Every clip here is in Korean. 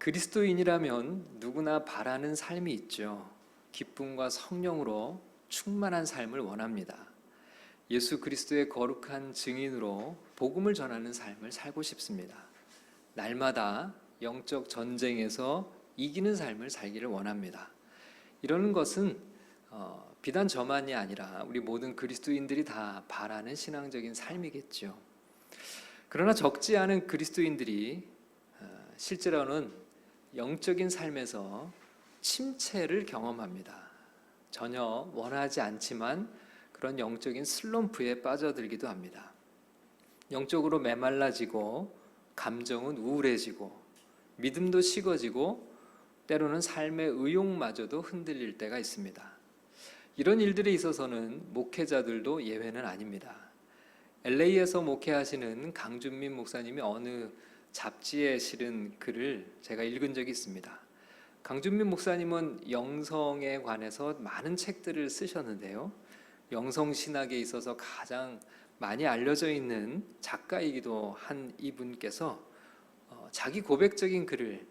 그리스도인이라면 누구나 바라는 삶이 있죠. 기쁨과 성령으로 충만한 삶을 원합니다. 예수 그리스도의 거룩한 증인으로 복음을 전하는 삶을 살고 싶습니다. 날마다 영적 전쟁에서 이기는 삶을 살기를 원합니다. 이러는 것은 비단 저만이 아니라 우리 모든 그리스도인들이 다 바라는 신앙적인 삶이겠죠. 그러나 적지 않은 그리스도인들이 실제로는 영적인 삶에서 침체를 경험합니다. 전혀 원하지 않지만 그런 영적인 슬럼프에 빠져들기도 합니다. 영적으로 메말라지고 감정은 우울해지고 믿음도 식어지고 때로는 삶의 의욕마저도 흔들릴 때가 있습니다. 이런 일들에 있어서는 목회자들도 예외는 아닙니다. LA에서 목회하시는 강준민 목사님이 어느 잡지에 실은 글을 제가 읽은 적이 있습니다. 강준민 목사님은 영성에 관해서 많은 책들을 쓰셨는데요. 영성신학에 있어서 가장 많이 알려져 있는 작가이기도 한 이분께서 자기 고백적인 글을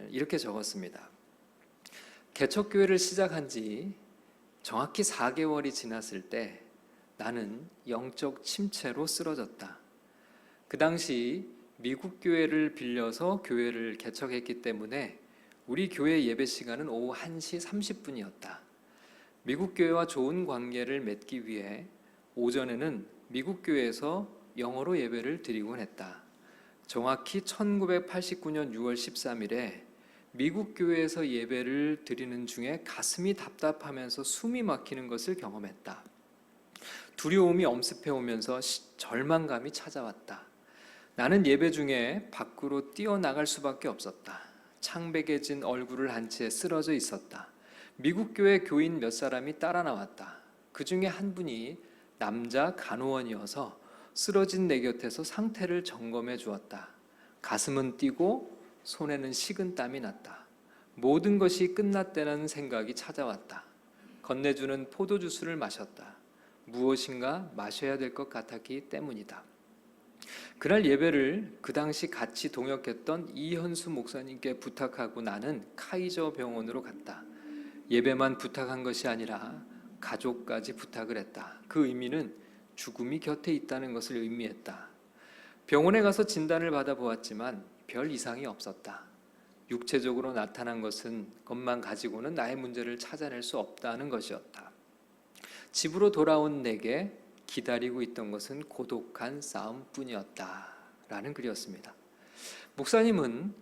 이렇게 적었습니다. 개척교회를 시작한 지 정확히 4개월이 지났을 때 나는 영적 침체로 쓰러졌다. 그 당시 미국 교회를 빌려서 교회를 개척했기 때문에 우리 교회 예배 시간은 오후 1시 30분이었다. 미국 교회와 좋은 관계를 맺기 위해 오전에는 미국 교회에서 영어로 예배를 드리곤 했다. 정확히 1989년 6월 13일에 미국 교회에서 예배를 드리는 중에 가슴이 답답하면서 숨이 막히는 것을 경험했다. 두려움이 엄습해 오면서 절망감이 찾아왔다. 나는 예배 중에 밖으로 뛰어나갈 수밖에 없었다. 창백해진 얼굴을 한 채 쓰러져 있었다. 미국 교회 교인 몇 사람이 따라 나왔다. 그 중에 한 분이 남자 간호원이어서 쓰러진 내 곁에서 상태를 점검해 주었다. 가슴은 뛰고 손에는 식은 땀이 났다. 모든 것이 끝났다는 생각이 찾아왔다. 건네주는 포도주스를 마셨다. 무엇인가 마셔야 될 것 같았기 때문이다. 그날 예배를 그 당시 같이 동역했던 이현수 목사님께 부탁하고 나는 카이저 병원으로 갔다. 예배만 부탁한 것이 아니라 가족까지 부탁을 했다. 그 의미는 죽음이 곁에 있다는 것을 의미했다. 병원에 가서 진단을 받아보았지만 별 이상이 없었다. 육체적으로 나타난 것만 가지고는 나의 문제를 찾아낼 수 없다는 것이었다. 집으로 돌아온 내게 기다리고 있던 것은 고독한 싸움뿐이었다. 라는 글이었습니다. 목사님은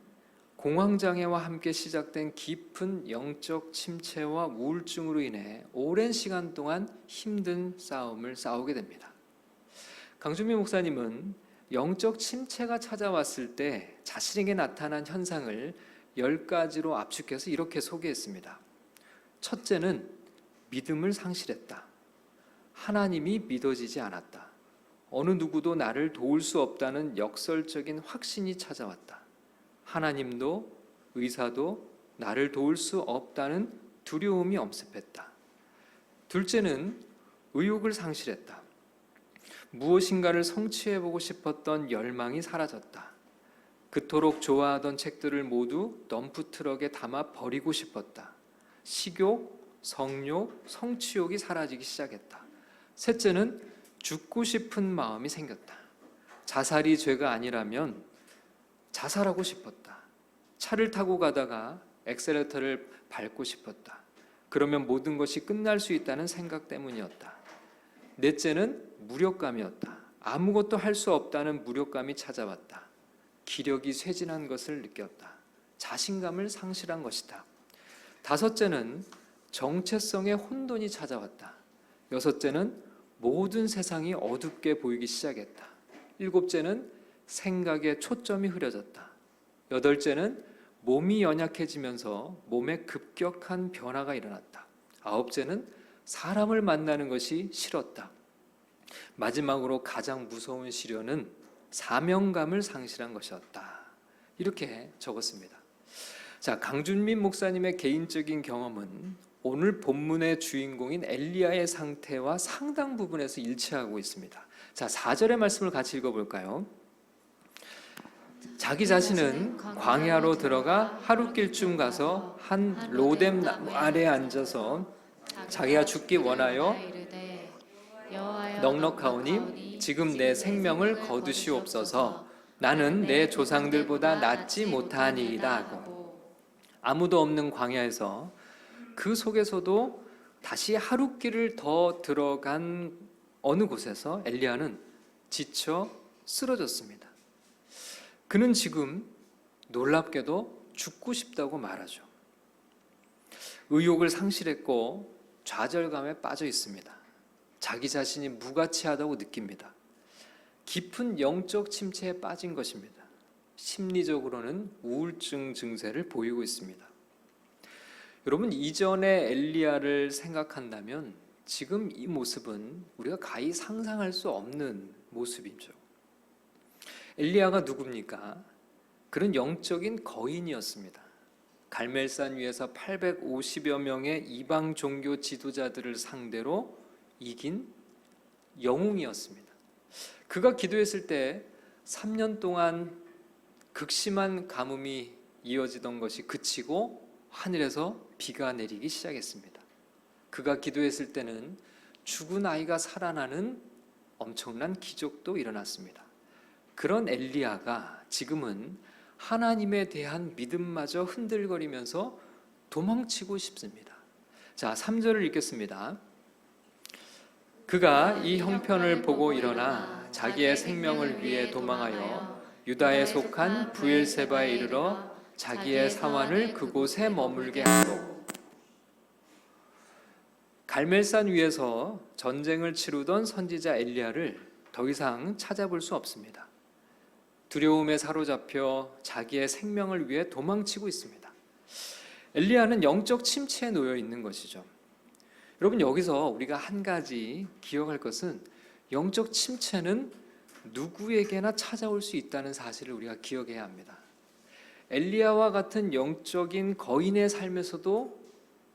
공황장애와 함께 시작된 깊은 영적 침체와 우울증으로 인해 오랜 시간 동안 힘든 싸움을 싸우게 됩니다. 강준민 목사님은 영적 침체가 찾아왔을 때 자신에게 나타난 현상을 10가지로 압축해서 이렇게 소개했습니다. 첫째는 믿음을 상실했다. 하나님이 믿어지지 않았다. 어느 누구도 나를 도울 수 없다는 역설적인 확신이 찾아왔다. 하나님도 의사도 나를 도울 수 없다는 두려움이 엄습했다. 둘째는 의욕을 상실했다. 무엇인가를 성취해보고 싶었던 열망이 사라졌다. 그토록 좋아하던 책들을 모두 덤프트럭에 담아 버리고 싶었다. 식욕, 성욕, 성취욕이 사라지기 시작했다. 셋째는 죽고 싶은 마음이 생겼다. 자살이 죄가 아니라면 자살하고 싶었다. 차를 타고 가다가 엑셀레이터를 밟고 싶었다. 그러면 모든 것이 끝날 수 있다는 생각 때문이었다. 넷째는 무력감이었다. 아무것도 할 수 없다는 무력감이 찾아왔다. 기력이 쇠진한 것을 느꼈다. 자신감을 상실한 것이다. 다섯째는 정체성의 혼돈이 찾아왔다. 여섯째는 모든 세상이 어둡게 보이기 시작했다. 일곱째는 생각에 초점이 흐려졌다. 여덟째는 몸이 연약해지면서 몸에 급격한 변화가 일어났다. 아홉째는 사람을 만나는 것이 싫었다. 마지막으로 가장 무서운 시련은 사명감을 상실한 것이었다. 이렇게 적었습니다. 자, 강준민 목사님의 개인적인 경험은 오늘 본문의 주인공인 엘리야의 상태와 상당 부분에서 일치하고 있습니다. 자, 4절의 말씀을 같이 읽어볼까요? 자기 자신은 광야로 들어가 하룻길쯤 가서 한 로뎀 나무 아래에 앉아서 자기가 죽기 원하여 넉넉하오니 지금 내 생명을 거두시옵소서. 나는 내 조상들보다 낫지 못하니이다 하고, 아무도 없는 광야에서 그 속에서도 다시 하룻길을 더 들어간 어느 곳에서 엘리야는 지쳐 쓰러졌습니다. 그는 지금 놀랍게도 죽고 싶다고 말하죠. 의욕을 상실했고 좌절감에 빠져 있습니다. 자기 자신이 무가치하다고 느낍니다. 깊은 영적 침체에 빠진 것입니다. 심리적으로는 우울증 증세를 보이고 있습니다. 여러분, 이전의 엘리야를 생각한다면 지금 이 모습은 우리가 가히 상상할 수 없는 모습이죠. 엘리야가 누굽니까? 그는 영적인 거인이었습니다. 갈멜산 위에서 850여 명의 이방 종교 지도자들을 상대로 이긴 영웅이었습니다. 그가 기도했을 때 3년 동안 극심한 가뭄이 이어지던 것이 그치고 하늘에서 비가 내리기 시작했습니다. 그가 기도했을 때는 죽은 아이가 살아나는 엄청난 기적도 일어났습니다. 그런 엘리야가 지금은 하나님에 대한 믿음마저 흔들거리면서 도망치고 싶습니다. 자, 3절을 읽겠습니다. 그가 이 형편을 보고 일어나 자기의 생명을 위해 도망하여 유다에 속한 브엘세바에 이르러 자기의 사환을 그곳에 머물게 하고, 갈멜산 위에서 전쟁을 치르던 선지자 엘리야를 더 이상 찾아볼 수 없습니다. 두려움에 사로잡혀 자기의 생명을 위해 도망치고 있습니다. 엘리야는 영적 침체에 놓여 있는 것이죠. 여러분, 여기서 우리가 한 가지 기억할 것은 영적 침체는 누구에게나 찾아올 수 있다는 사실을 우리가 기억해야 합니다. 엘리야와 같은 영적인 거인의 삶에서도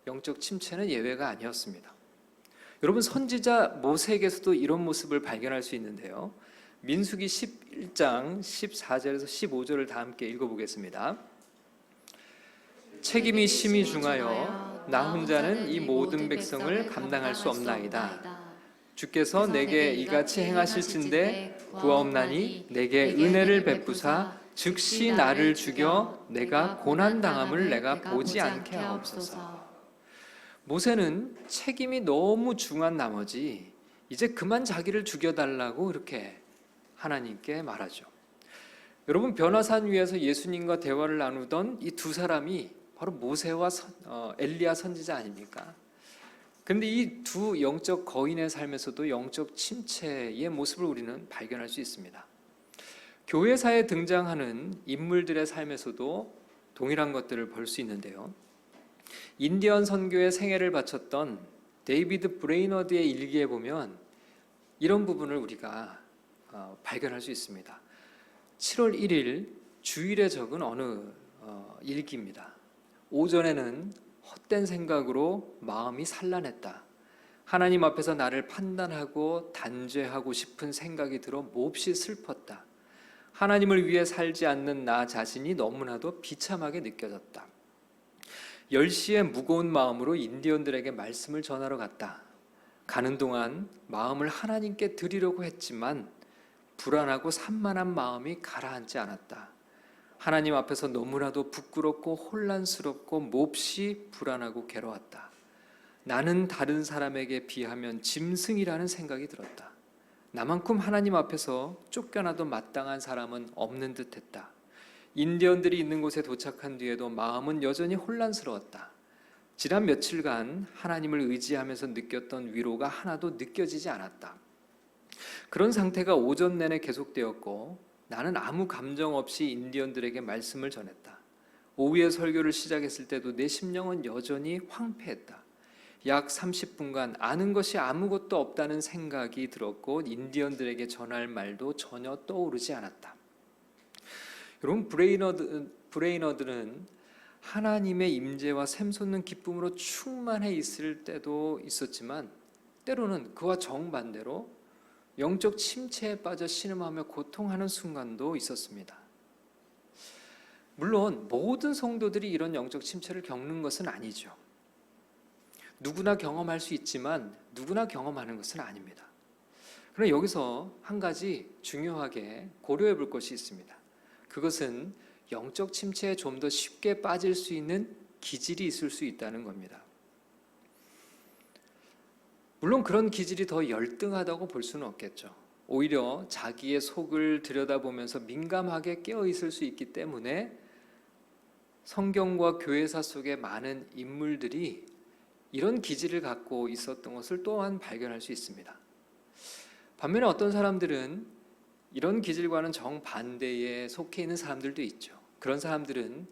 영적 침체는 예외가 아니었습니다. 여러분, 선지자 모세에게서도 이런 모습을 발견할 수 있는데요. 민수기 11장 14절에서 15절을 다 함께 읽어보겠습니다. 책임이 심히 중하여 나 혼자는 이 모든 백성을 감당할 수 없나이다. 주께서 내게 이같이 행하실진대 구하옵나니 내게 은혜를 베푸사 즉시 나를 죽여 내가 고난당함을 내가 보지 않게 하옵소서. 모세는 책임이 너무 중한 나머지 이제 그만 자기를 죽여달라고 이렇게 하나님께 말하죠. 여러분, 변화산 위에서 예수님과 대화를 나누던 이 두 사람이 바로 모세와 엘리야 선지자 아닙니까? 그런데 이 두 영적 거인의 삶에서도 영적 침체의 모습을 우리는 발견할 수 있습니다. 교회사에 등장하는 인물들의 삶에서도 동일한 것들을 볼 수 있는데요. 인디언 선교에 생애를 바쳤던 데이비드 브레이너드의 일기에 보면 이런 부분을 우리가 발견할 수 있습니다. 7월 1일 주일에 적은 어느 일기입니다. 오전에는 헛된 생각으로 마음이 산란했다. 하나님 앞에서 나를 판단하고 단죄하고 싶은 생각이 들어 몹시 슬펐다. 하나님을 위해 살지 않는 나 자신이 너무나도 비참하게 느껴졌다. 10시에 무거운 마음으로 인디언들에게 말씀을 전하러 갔다. 가는 동안 마음을 하나님께 드리려고 했지만 불안하고 산만한 마음이 가라앉지 않았다. 하나님 앞에서 너무나도 부끄럽고 혼란스럽고 몹시 불안하고 괴로웠다. 나는 다른 사람에게 비하면 짐승이라는 생각이 들었다. 나만큼 하나님 앞에서 쫓겨나도 마땅한 사람은 없는 듯했다. 인디언들이 있는 곳에 도착한 뒤에도 마음은 여전히 혼란스러웠다. 지난 며칠간 하나님을 의지하면서 느꼈던 위로가 하나도 느껴지지 않았다. 그런 상태가 오전 내내 계속되었고 나는 아무 감정 없이 인디언들에게 말씀을 전했다. 오후에 설교를 시작했을 때도 내 심령은 여전히 황폐했다. 약 30분간 아는 것이 아무것도 없다는 생각이 들었고 인디언들에게 전할 말도 전혀 떠오르지 않았다. 여러분, 브레이너드는 하나님의 임재와 샘솟는 기쁨으로 충만해 있을 때도 있었지만 때로는 그와 정반대로 영적 침체에 빠져 신음하며 고통하는 순간도 있었습니다. 물론 모든 성도들이 이런 영적 침체를 겪는 것은 아니죠. 누구나 경험할 수 있지만 누구나 경험하는 것은 아닙니다. 그러나 여기서 한 가지 중요하게 고려해 볼 것이 있습니다. 그것은 영적 침체에 좀 더 쉽게 빠질 수 있는 기질이 있을 수 있다는 겁니다. 물론 그런 기질이 더 열등하다고 볼 수는 없겠죠. 오히려 자기의 속을 들여다보면서 민감하게 깨어 있을 수 있기 때문에 성경과 교회사 속의 많은 인물들이 이런 기질을 갖고 있었던 것을 또한 발견할 수 있습니다. 반면에 어떤 사람들은 이런 기질과는 정반대에 속해 있는 사람들도 있죠. 그런 사람들은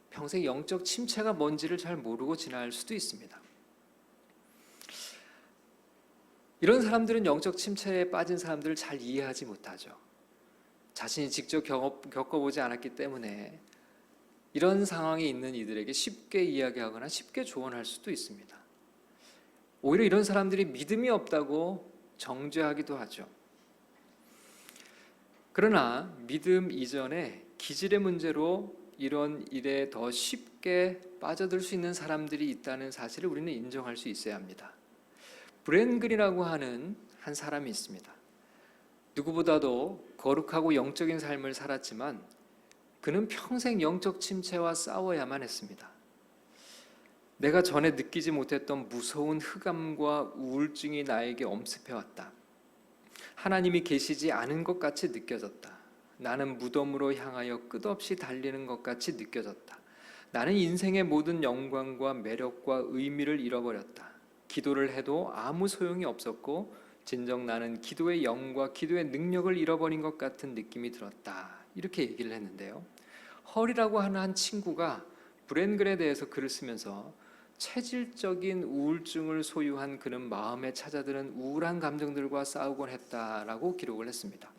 평생 영적 침체가 뭔지를 잘 모르고 지날 수도 있습니다. 이런 사람들은 영적 침체에 빠진 사람들을 잘 이해하지 못하죠. 자신이 직접 겪어보지 않았기 때문에 이런 상황에 있는 이들에게 쉽게 이야기하거나 쉽게 조언할 수도 있습니다. 오히려 이런 사람들이 믿음이 없다고 정죄하기도 하죠. 그러나 믿음 이전에 기질의 문제로 이런 일에 더 쉽게 빠져들 수 있는 사람들이 있다는 사실을 우리는 인정할 수 있어야 합니다. 브렌글이라고 하는 한 사람이 있습니다. 누구보다도 거룩하고 영적인 삶을 살았지만 그는 평생 영적 침체와 싸워야만 했습니다. 내가 전에 느끼지 못했던 무서운 흑암과 우울증이 나에게 엄습해왔다. 하나님이 계시지 않은 것 같이 느껴졌다. 나는 무덤으로 향하여 끝없이 달리는 것 같이 느껴졌다. 나는 인생의 모든 영광과 매력과 의미를 잃어버렸다. 기도를 해도 아무 소용이 없었고 진정 나는 기도의 영과 기도의 능력을 잃어버린 것 같은 느낌이 들었다. 이렇게 얘기를 했는데요. 헐이라고 하는 한 친구가 브렌글에 대해서 글을 쓰면서 체질적인 우울증을 소유한 그는 마음에 찾아드는 우울한 감정들과 싸우곤 했다라고 기록을 했습니다.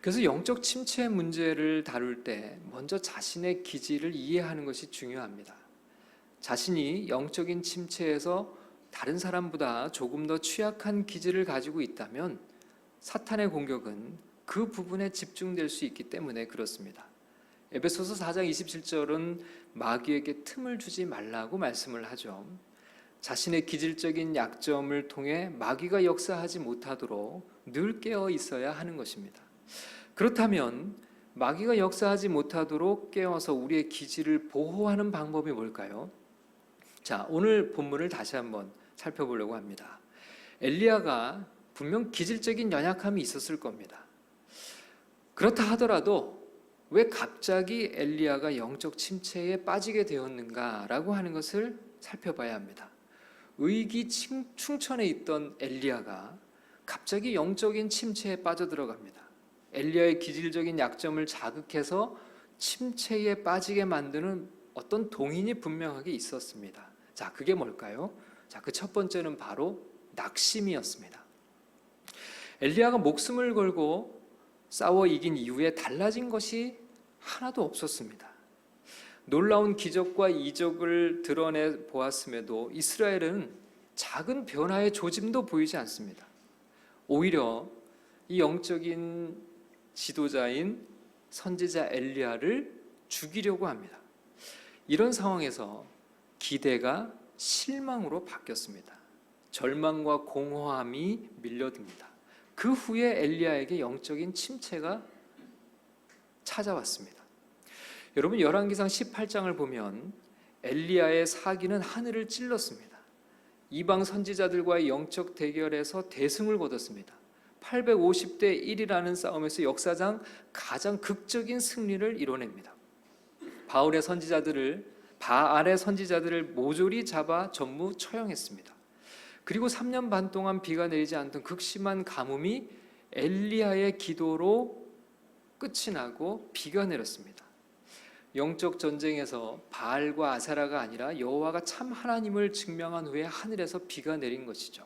그래서 영적 침체 문제를 다룰 때 먼저 자신의 기질을 이해하는 것이 중요합니다. 자신이 영적인 침체에서 다른 사람보다 조금 더 취약한 기질을 가지고 있다면 사탄의 공격은 그 부분에 집중될 수 있기 때문에 그렇습니다. 에베소서 4장 27절은 마귀에게 틈을 주지 말라고 말씀을 하죠. 자신의 기질적인 약점을 통해 마귀가 역사하지 못하도록 늘 깨어 있어야 하는 것입니다. 그렇다면 마귀가 역사하지 못하도록 깨어서 우리의 기질을 보호하는 방법이 뭘까요? 자, 오늘 본문을 다시 한번 살펴보려고 합니다. 엘리야가 분명 기질적인 연약함이 있었을 겁니다. 그렇다 하더라도 왜 갑자기 엘리야가 영적 침체에 빠지게 되었는가라고 하는 것을 살펴봐야 합니다. 의기충천에 있던 엘리야가 갑자기 영적인 침체에 빠져들어갑니다. 엘리야의 기질적인 약점을 자극해서 침체에 빠지게 만드는 어떤 동인이 분명하게 있었습니다. 자, 그게 뭘까요? 자, 그 첫 번째는 바로 낙심이었습니다. 엘리야가 목숨을 걸고 싸워 이긴 이후에 달라진 것이 하나도 없었습니다. 놀라운 기적과 이적을 드러내 보았음에도 이스라엘은 작은 변화의 조짐도 보이지 않습니다. 오히려 이 영적인 지도자인 선지자 엘리야를 죽이려고 합니다. 이런 상황에서 기대가 실망으로 바뀌었습니다. 절망과 공허함이 밀려듭니다. 그 후에 엘리야에게 영적인 침체가 찾아왔습니다. 여러분, 열왕기상 18장을 보면 엘리야의 사기는 하늘을 찔렀습니다. 이방 선지자들과의 영적 대결에서 대승을 거뒀습니다. 850대 1이라는 싸움에서 역사상 가장 극적인 승리를 이뤄냅니다. 바알의 선지자들을 모조리 잡아 전무 처형했습니다. 그리고 3년 반 동안 비가 내리지 않던 극심한 가뭄이 엘리야의 기도로 끝이 나고 비가 내렸습니다. 영적 전쟁에서 바알과 아세라가 아니라 여호와가 참 하나님을 증명한 후에 하늘에서 비가 내린 것이죠.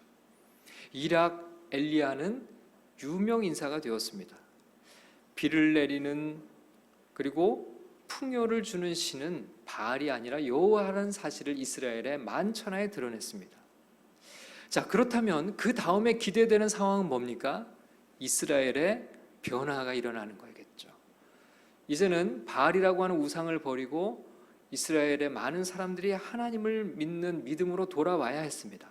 이락 엘리야는 유명 인사가 되었습니다. 비를 내리는 그리고 풍요를 주는 신은 바알이 아니라 여호와라는 사실을 이스라엘의 만천하에 드러냈습니다. 자, 그렇다면 그 다음에 기대되는 상황은 뭡니까? 이스라엘의 변화가 일어나는 거겠죠. 이제는 바알이라고 하는 우상을 버리고 이스라엘의 많은 사람들이 하나님을 믿는 믿음으로 돌아와야 했습니다.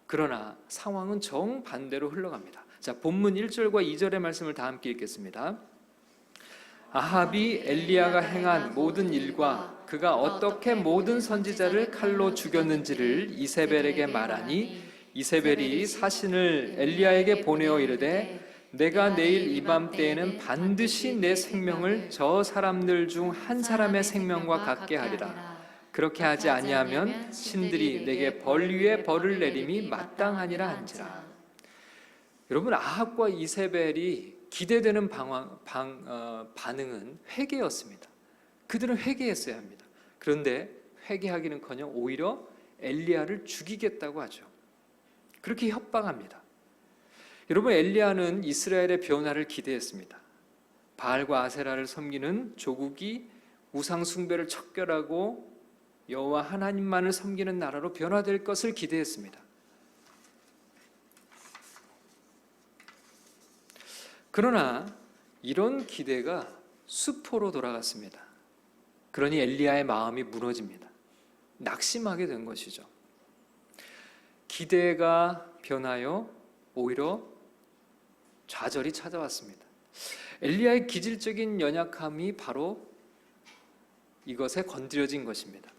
그러나 상황은 정반대로 흘러갑니다. 자, 본문 1절과 2절의 말씀을 다 함께 읽겠습니다. 아합이 엘리야가 행한 모든 일과 그가 어떻게 모든 선지자를 칼로 죽였는지를 이세벨에게 말하니 이세벨이 사신을 엘리야에게 보내어 이르되 내가 내일 이맘때에는 반드시 내 생명을 저 사람들 중 한 사람의 생명과 같게 하리라. 그렇게 하지 아니하면 신들이 내게 벌 위에 벌을 내림이 마땅하니라 한지라. 여러분, 아합과 이세벨이 기대되는 반응은 회개였습니다. 그들은 회개했어야 합니다. 그런데 회개하기는커녕 오히려 엘리야를 죽이겠다고 하죠. 그렇게 협박합니다. 여러분, 엘리야는 이스라엘의 변화를 기대했습니다. 바알과 아세라를 섬기는 조국이 우상 숭배를 척결하고 여호와 하나님만을 섬기는 나라로 변화될 것을 기대했습니다. 그러나 이런 기대가 수포로 돌아갔습니다. 그러니 엘리야의 마음이 무너집니다. 낙심하게 된 것이죠. 기대가 변하여 오히려 좌절이 찾아왔습니다. 엘리야의 기질적인 연약함이 바로 이것에 건드려진 것입니다.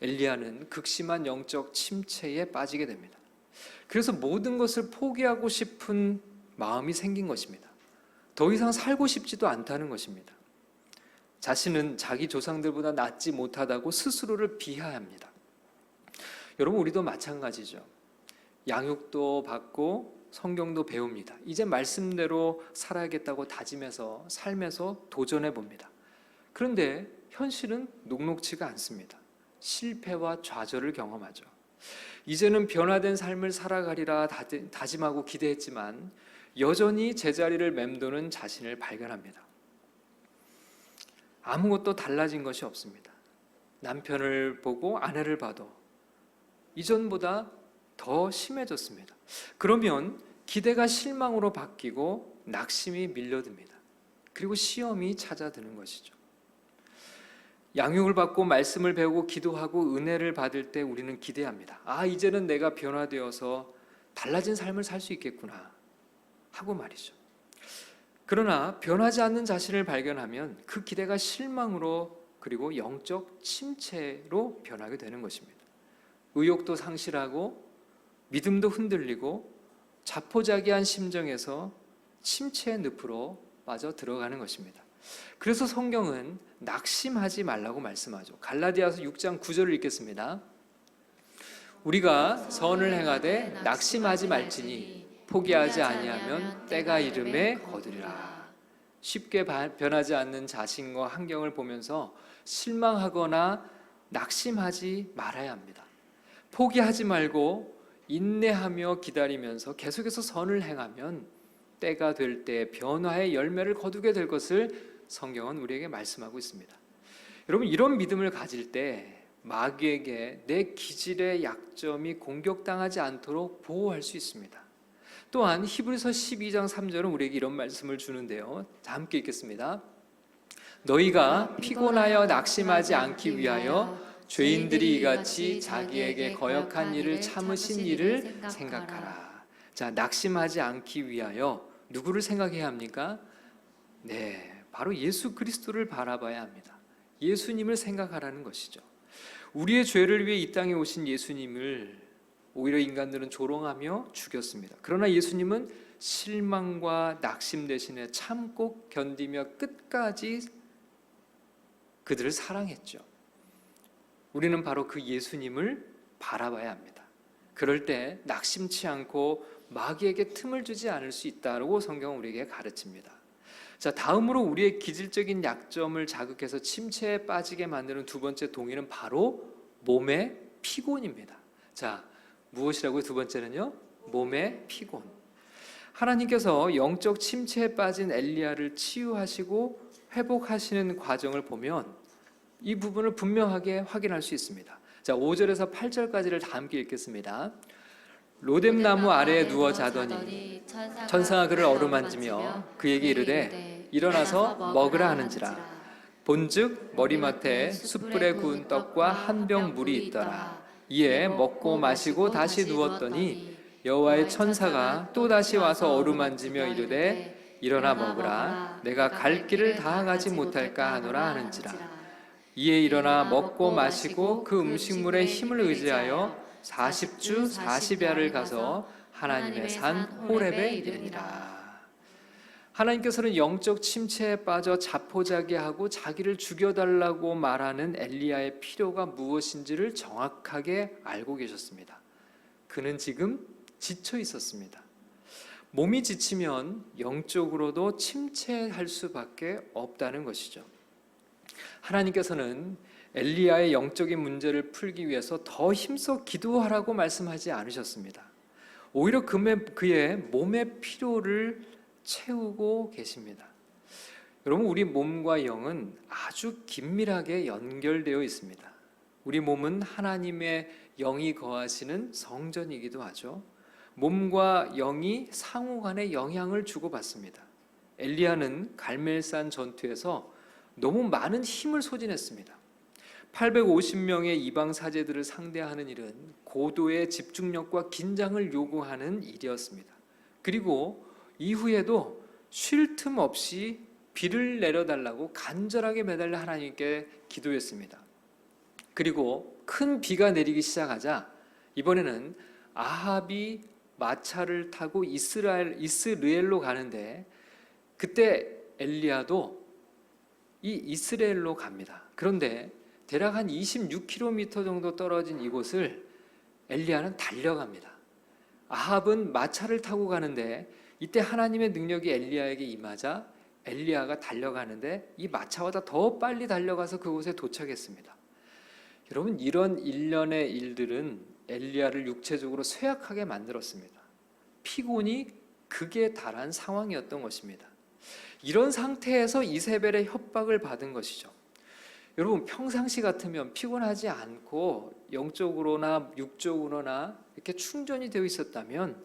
엘리야는 극심한 영적 침체에 빠지게 됩니다. 그래서 모든 것을 포기하고 싶은 마음이 생긴 것입니다. 더 이상 살고 싶지도 않다는 것입니다. 자신은 자기 조상들보다 낫지 못하다고 스스로를 비하합니다. 여러분, 우리도 마찬가지죠. 양육도 받고 성경도 배웁니다. 이제 말씀대로 살아야겠다고 다짐해서 삶에서 도전해 봅니다. 그런데 현실은 녹록지가 않습니다. 실패와 좌절을 경험하죠. 이제는 변화된 삶을 살아가리라 다짐하고 기대했지만 여전히 제자리를 맴도는 자신을 발견합니다. 아무것도 달라진 것이 없습니다. 남편을 보고 아내를 봐도 이전보다 더 심해졌습니다. 그러면 기대가 실망으로 바뀌고 낙심이 밀려듭니다. 그리고 시험이 찾아드는 것이죠. 양육을 받고 말씀을 배우고 기도하고 은혜를 받을 때 우리는 기대합니다. 이제는 내가 변화되어서 달라진 삶을 살 수 있겠구나 하고 말이죠. 그러나 변하지 않는 자신을 발견하면 그 기대가 실망으로 그리고 영적 침체로 변하게 되는 것입니다. 의욕도 상실하고 믿음도 흔들리고 자포자기한 심정에서 침체의 늪으로 빠져 들어가는 것입니다. 그래서 성경은 낙심하지 말라고 말씀하죠. 갈라디아서 6장 9절을 읽겠습니다. 우리가 선을 행하되 낙심하지 말지니 포기하지 아니하면 때가 이름에 거두리라. 쉽게 변하지 않는 자신과 환경을 보면서 실망하거나 낙심하지 말아야 합니다. 포기하지 말고 인내하며 기다리면서 계속해서 선을 행하면 때가 될 때 변화의 열매를 거두게 될 것을 성경은 우리에게 말씀하고 있습니다. 여러분, 이런 믿음을 가질 때 마귀에게 내 기질의 약점이 공격당하지 않도록 보호할 수 있습니다. 또한 히브리서 12장 3절은 우리에게 이런 말씀을 주는데요. 다 함께 읽겠습니다. 너희가 피곤하여 낙심하지 않기 위하여 죄인들이 이같이 자기에게 거역한 일을 참으신 일을 생각하라. 자, 낙심하지 않기 위하여 누구를 생각해야 합니까? 네, 바로 예수 그리스도를 바라봐야 합니다. 예수님을 생각하라는 것이죠. 우리의 죄를 위해 이 땅에 오신 예수님을 오히려 인간들은 조롱하며 죽였습니다. 그러나 예수님은 실망과 낙심 대신에 참고 견디며 끝까지 그들을 사랑했죠. 우리는 바로 그 예수님을 바라봐야 합니다. 그럴 때 낙심치 않고 마귀에게 틈을 주지 않을 수 있다고 성경은 우리에게 가르칩니다. 자, 다음으로 우리의 기질적인 약점을 자극해서 침체에 빠지게 만드는 두 번째 동의는 바로 몸의 피곤입니다. 자, 무엇이라고요? 두 번째는요, 몸의 피곤. 하나님께서 영적 침체에 빠진 엘리야를 치유하시고 회복하시는 과정을 보면 이 부분을 분명하게 확인할 수 있습니다. 자, 5절에서 8절까지를 다 함께 읽겠습니다. 로뎀나무 아래에 누워 자더니 천사가 그를 어루만지며 그에게 이르되 일어나서 먹으라 하는지라. 본즉 머리맡에 숯불에 구운 떡과 한 병 물이 있더라. 이에 먹고 마시고 다시 누웠더니 여호와의 천사가 또 다시 와서 어루만지며 이르되 일어나 먹으라. 내가 갈 길을 다 가지 못할까 하노라 하는지라. 이에 일어나 먹고 마시고 그 음식물의 힘을 의지하여 40주 40야를 가서 하나님의 산 호렙에 이르니라. 하나님께서는 영적 침체에 빠져 자포자기하고 자기를 죽여달라고 말하는 엘리야의 필요가 무엇인지를 정확하게 알고 계셨습니다. 그는 지금 지쳐 있었습니다. 몸이 지치면 영적으로도 침체할 수밖에 없다는 것이죠. 하나님께서는 엘리야의 영적인 문제를 풀기 위해서 더 힘써 기도하라고 말씀하지 않으셨습니다. 오히려 그의 몸의 필요를 채우고 계십니다. 여러분, 우리 몸과 영은 아주 긴밀하게 연결되어 있습니다. 우리 몸은 하나님의 영이 거하시는 성전이기도 하죠. 몸과 영이 상호간에 영향을 주고받습니다. 엘리야는 갈멜산 전투에서 너무 많은 힘을 소진했습니다. 850명의 이방 사제들을 상대하는 일은 고도의 집중력과 긴장을 요구하는 일이었습니다. 그리고 이후에도 쉴 틈 없이 비를 내려달라고 간절하게 매달려 하나님께 기도했습니다. 그리고 큰 비가 내리기 시작하자 이번에는 아합이 마차를 타고 이스라엘로 가는데, 그때 엘리야도 이 이스라엘로 갑니다. 그런데 대략 한 26km 정도 떨어진 이곳을 엘리야는 달려갑니다. 아합은 마차를 타고 가는데 이때 하나님의 능력이 엘리야에게 임하자 엘리야가 달려가는데 이 마차보다 더 빨리 달려가서 그곳에 도착했습니다. 여러분, 이런 일련의 일들은 엘리야를 육체적으로 쇠약하게 만들었습니다. 피곤이 극에 달한 상황이었던 것입니다. 이런 상태에서 이세벨의 협박을 받은 것이죠. 여러분, 평상시 같으면 피곤하지 않고 영적으로나 육적으로나 이렇게 충전이 되어 있었다면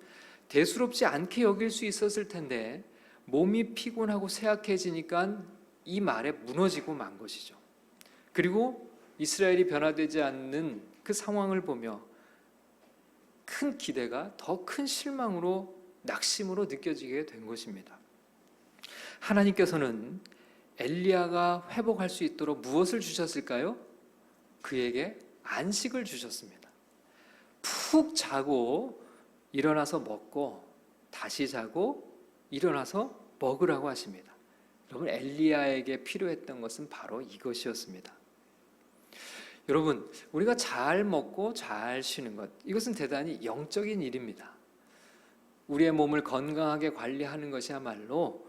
대수롭지 않게 여길 수 있었을 텐데, 몸이 피곤하고 쇠약해지니까 이 말에 무너지고 만 것이죠. 그리고 이스라엘이 변화되지 않는 그 상황을 보며 큰 기대가 더 큰 실망으로, 낙심으로 느껴지게 된 것입니다. 하나님께서는 엘리야가 회복할 수 있도록 무엇을 주셨을까요? 그에게 안식을 주셨습니다. 푹 자고 일어나서 먹고 다시 자고 일어나서 먹으라고 하십니다. 여러분, 엘리야에게 필요했던 것은 바로 이것이었습니다. 여러분, 우리가 잘 먹고 잘 쉬는 것, 이것은 대단히 영적인 일입니다. 우리의 몸을 건강하게 관리하는 것이야말로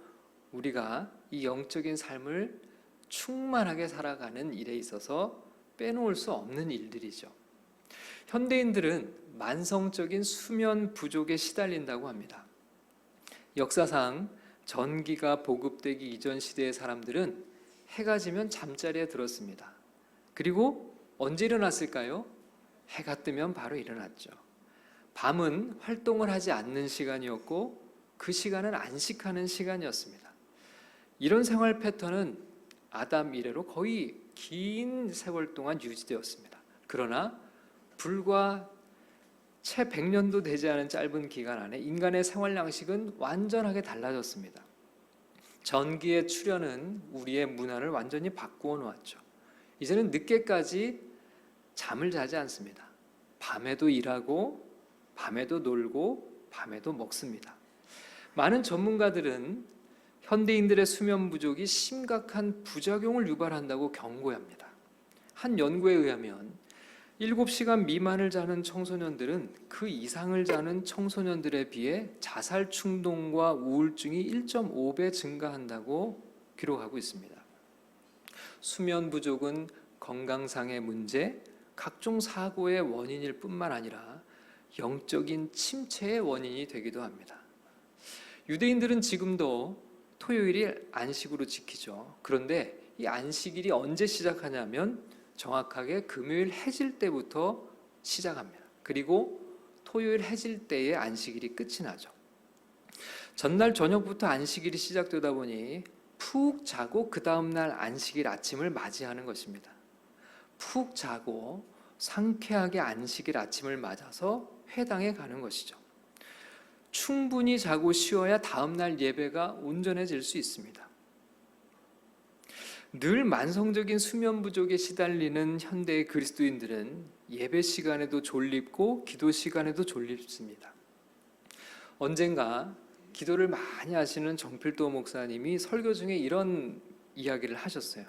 우리가 이 영적인 삶을 충만하게 살아가는 일에 있어서 빼놓을 수 없는 일들이죠. 현대인들은 만성적인 수면 부족에 시달린다고 합니다. 역사상 전기가 보급되기 이전 시대의 사람들은 해가 지면 잠자리에 들었습니다. 그리고 언제 일어났을까요? 해가 뜨면 바로 일어났죠. 밤은 활동을 하지 않는 시간이었고 그 시간은 안식하는 시간이었습니다. 이런 생활 패턴은 아담 이래로 거의 긴 세월 동안 유지되었습니다. 그러나 불과 채 100년도 되지 않은 짧은 기간 안에 인간의 생활 양식은 완전하게 달라졌습니다. 전기의 출현은 우리의 문화를 완전히 바꾸어 놓았죠. 이제는 늦게까지 잠을 자지 않습니다. 밤에도 일하고 밤에도 놀고 밤에도 먹습니다. 많은 전문가들은 현대인들의 수면 부족이 심각한 부작용을 유발한다고 경고합니다. 한 연구에 의하면 7시간 미만을 자는 청소년들은 그 이상을 자는 청소년들에 비해 자살 충동과 우울증이 1.5배 증가한다고 기록하고 있습니다. 수면 부족은 건강상의 문제, 각종 사고의 원인일 뿐만 아니라 영적인 침체의 원인이 되기도 합니다. 유대인들은 지금도 토요일을 안식으로 지키죠. 그런데 이 안식일이 언제 시작하냐면 정확하게 금요일 해질 때부터 시작합니다. 그리고 토요일 해질 때에 안식일이 끝이 나죠. 전날 저녁부터 안식일이 시작되다 보니 푹 자고 그 다음날 안식일 아침을 맞이하는 것입니다. 푹 자고 상쾌하게 안식일 아침을 맞아서 회당에 가는 것이죠. 충분히 자고 쉬어야 다음날 예배가 온전해질 수 있습니다. 늘 만성적인 수면 부족에 시달리는 현대의 그리스도인들은 예배 시간에도 졸립고 기도 시간에도 졸립습니다. 언젠가 기도를 많이 하시는 정필도 목사님이 설교 중에 이런 이야기를 하셨어요.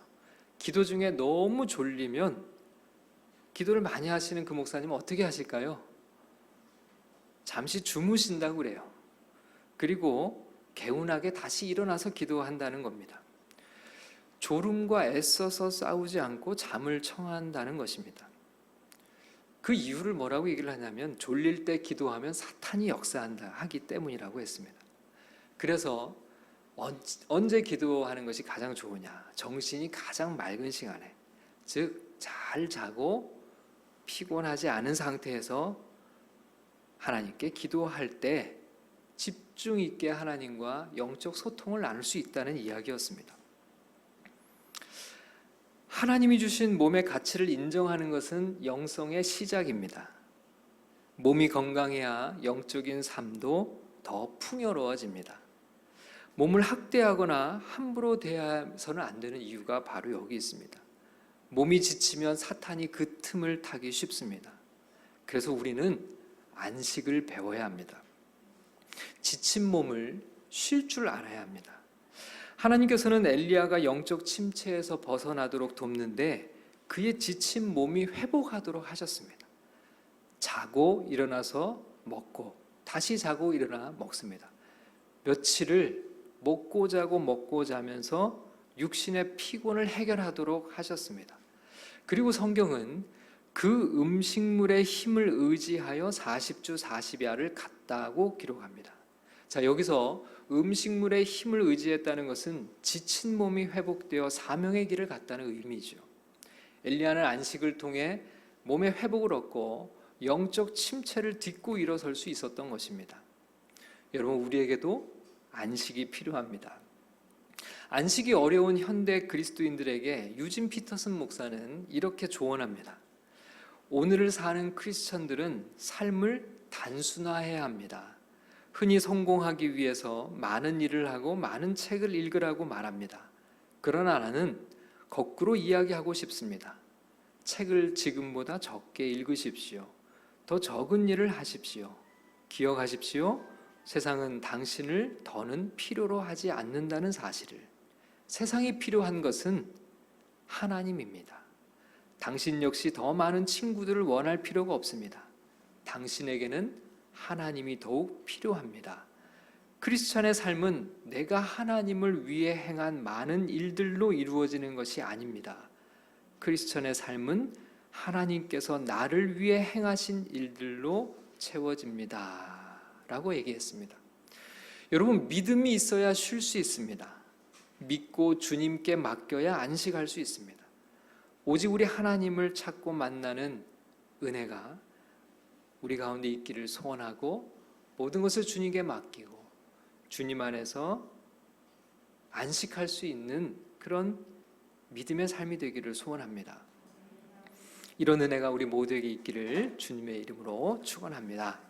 기도 중에 너무 졸리면 기도를 많이 하시는 그 목사님은 어떻게 하실까요? 잠시 주무신다고 그래요. 그리고 개운하게 다시 일어나서 기도한다는 겁니다. 졸음과 애써서 싸우지 않고 잠을 청한다는 것입니다. 그 이유를 뭐라고 얘기를 하냐면 졸릴 때 기도하면 사탄이 역사한다 하기 때문이라고 했습니다. 그래서 언제 기도하는 것이 가장 좋으냐? 정신이 가장 맑은 시간에, 즉 잘 자고 피곤하지 않은 상태에서 하나님께 기도할 때 집중 있게 하나님과 영적 소통을 나눌 수 있다는 이야기였습니다. 하나님이 주신 몸의 가치를 인정하는 것은 영성의 시작입니다. 몸이 건강해야 영적인 삶도 더 풍요로워집니다. 몸을 학대하거나 함부로 대해서는 안 되는 이유가 바로 여기 있습니다. 몸이 지치면 사탄이 그 틈을 타기 쉽습니다. 그래서 우리는 안식을 배워야 합니다. 지친 몸을 쉴 줄 알아야 합니다. 하나님께서는 엘리야가 영적 침체에서 벗어나도록 돕는데 그의 지친 몸이 회복하도록 하셨습니다. 자고 일어나서 먹고 다시 자고 일어나 먹습니다. 며칠을 먹고 자고 먹고 자면서 육신의 피곤을 해결하도록 하셨습니다. 그리고 성경은 그 음식물의 힘을 의지하여 40주 40야를 갔다고 기록합니다. 자, 여기서 음식물의 힘을 의지했다는 것은 지친 몸이 회복되어 사명의 길을 갔다는 의미죠. 엘리야는 안식을 통해 몸의 회복을 얻고 영적 침체를 딛고 일어설 수 있었던 것입니다. 여러분, 우리에게도 안식이 필요합니다. 안식이 어려운 현대 그리스도인들에게 유진 피터슨 목사는 이렇게 조언합니다. 오늘을 사는 크리스천들은 삶을 단순화해야 합니다. 흔히 성공하기 위해서 많은 일을 하고 많은 책을 읽으라고 말합니다. 그러나 나는 거꾸로 이야기하고 싶습니다. 책을 지금보다 적게 읽으십시오. 더 적은 일을 하십시오. 기억하십시오. 세상은 당신을 더는 필요로 하지 않는다는 사실을. 세상이 필요한 것은 하나님입니다. 당신 역시 더 많은 친구들을 원할 필요가 없습니다. 당신에게는 하나님이 더욱 필요합니다. 크리스천의 삶은 내가 하나님을 위해 행한 많은 일들로 이루어지는 것이 아닙니다. 크리스천의 삶은 하나님께서 나를 위해 행하신 일들로 채워집니다. 라고 얘기했습니다. 여러분, 믿음이 있어야 쉴 수 있습니다. 믿고 주님께 맡겨야 안식할 수 있습니다. 오직 우리 하나님을 찾고 만나는 은혜가 우리 가운데 있기를 소원하고 모든 것을 주님께 맡기고 주님 안에서 안식할 수 있는 그런 믿음의 삶이 되기를 소원합니다. 이런 은혜가 우리 모두에게 있기를 주님의 이름으로 축원합니다.